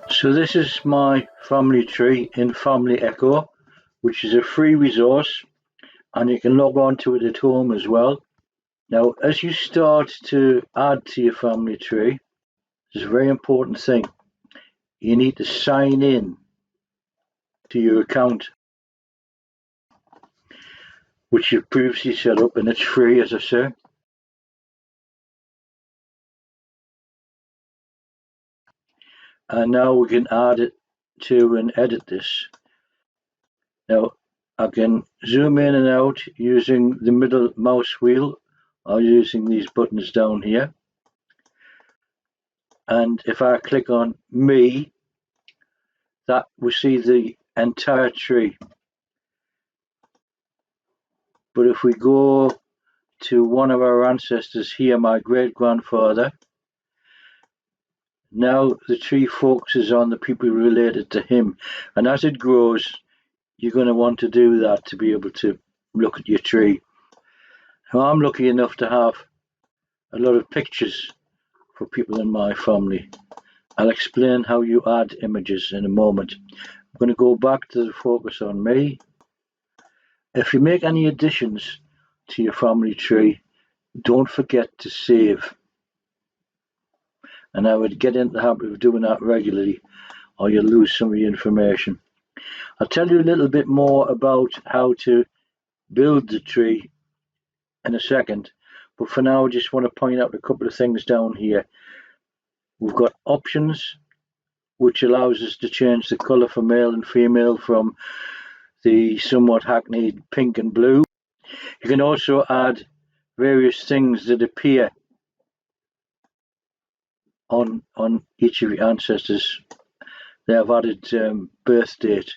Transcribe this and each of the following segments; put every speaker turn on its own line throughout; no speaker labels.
So this is my family tree in Family Echo, which is a free resource, and you can log on to it at home as well. Now, as you start to add to your family tree, there's a very important thing. You need to sign in to your account, which you've previously set up, and it's free, as I say. And now we can add it to and edit this. Now, I can zoom in and out using the middle mouse wheel or using these buttons down here. And if I click on me, that we see the entire tree. But if we go to one of our ancestors here, my great grandfather, now the tree focuses on the people related to him, and as it grows, you're going to want to do that to be able to look at your tree. Now, I'm lucky enough to have a lot of pictures for people in my family. I'll explain how you add images in a moment. I'm going to go back to the focus on me. If you make any additions to your family tree, don't forget to save. And I would get into the habit of doing that regularly, or you'll lose some of your information. I'll tell you a little bit more about how to build the tree in a second, but for now I just want to point out a couple of things down here. We've got options, which allows us to change the colour for male and female from the somewhat hackneyed pink and blue. You can also add various things that appear on each of your ancestors. They have added birth date,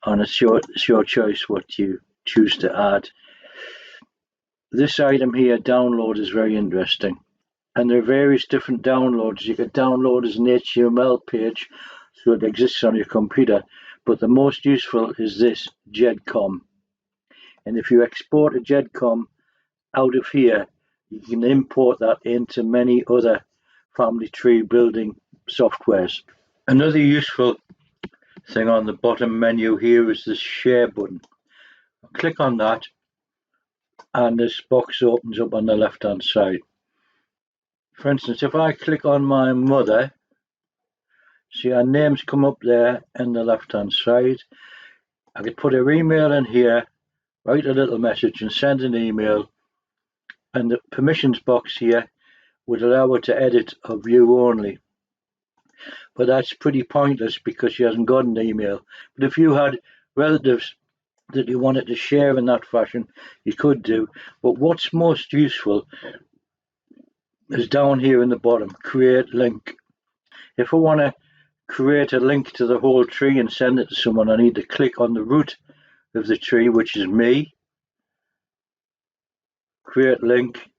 and it's your choice what you choose to add. This item here, download, is very interesting, and there are various different downloads. You can download as an HTML page, so it exists on your computer, but the most useful is this GEDCOM. And if you export a GEDCOM out of here, you can import that into many other family tree building softwares. Another useful thing on the bottom menu here is this share button. Click on that and this box opens up on the left hand side. For instance, if I click on my mother, see her names come up there in the left hand side. I could put her email in here, write a little message and send an email, and the permissions box here would allow her to edit or view only. But that's pretty pointless because she hasn't got an email. But if you had relatives that you wanted to share in that fashion, you could do. But what's most useful is down here in the bottom, create link. If I want to create a link to the whole tree and send it to someone, I need to click on the root of the tree, which is me, create link,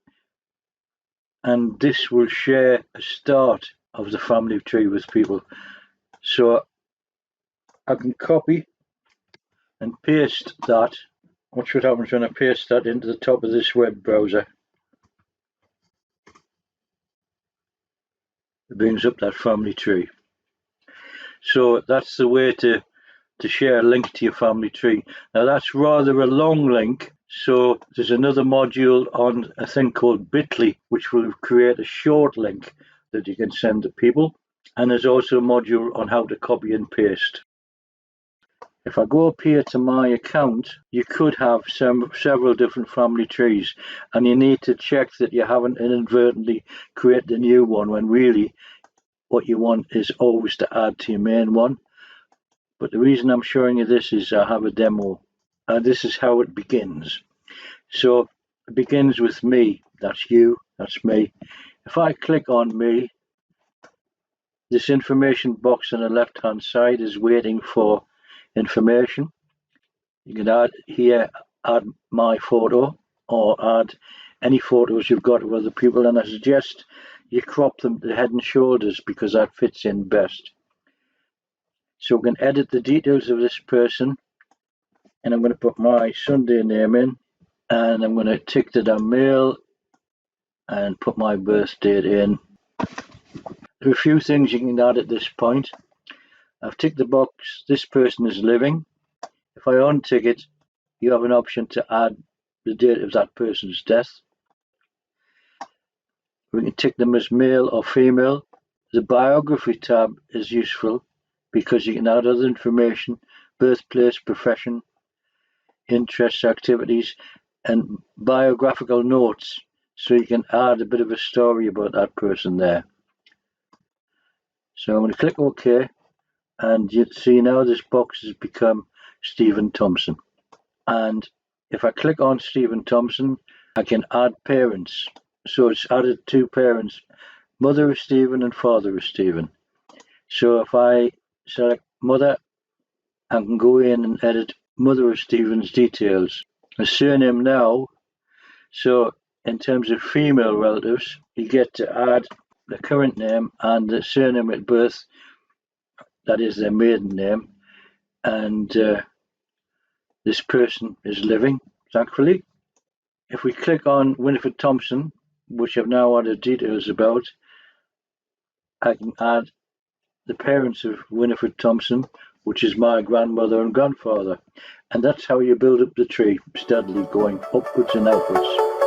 and this will share a start of the family tree with people. So I can copy and paste that. Watch what happens when I paste that into the top of this web browser. It brings up that family tree. So that's the way to share a link to your family tree. Now that's rather a long link, so there's another module on a thing called Bitly, which will create a short link that you can send to people. And there's also a module on how to copy and paste. If I go up here to my account, you could have several different family trees, and you need to check that you haven't inadvertently created a new one, when really what you want is always to add to your main one. But the reason I'm showing you this is I have a demo, and this is how it begins. So it begins with me. That's you, that's me. If I click on me, this information box on the left hand side is waiting for information. You can add here, add my photo, or add any photos you've got of other people, and I suggest you crop them to head and shoulders because that fits in best. So we can edit the details of this person, and I'm going to put my Sunday name in, and I'm going to tick that I'm male and put my birth date in. There are a few things you can add at this point. I've ticked the box, this person is living. If I untick it, you have an option to add the date of that person's death. We can tick them as male or female. The biography tab is useful because you can add other information, birthplace, profession, interests, activities, and biographical notes, so you can add a bit of a story about that person there. So I'm going to click OK, and you'll see now this box has become Stephen Thompson. And if I click on Stephen Thompson, I can add parents. So it's added two parents, mother of Stephen and father of Stephen. So if I select mother, I can go in and edit mother of Stephen's details. The surname now, so in terms of female relatives, you get to add the current name and the surname at birth, that is their maiden name, and this person is living, thankfully. If we click on Winifred Thompson, which I've now added details about, I can add the parents of Winifred Thompson, which is my grandmother and grandfather. And that's how you build up the tree, steadily going upwards and outwards.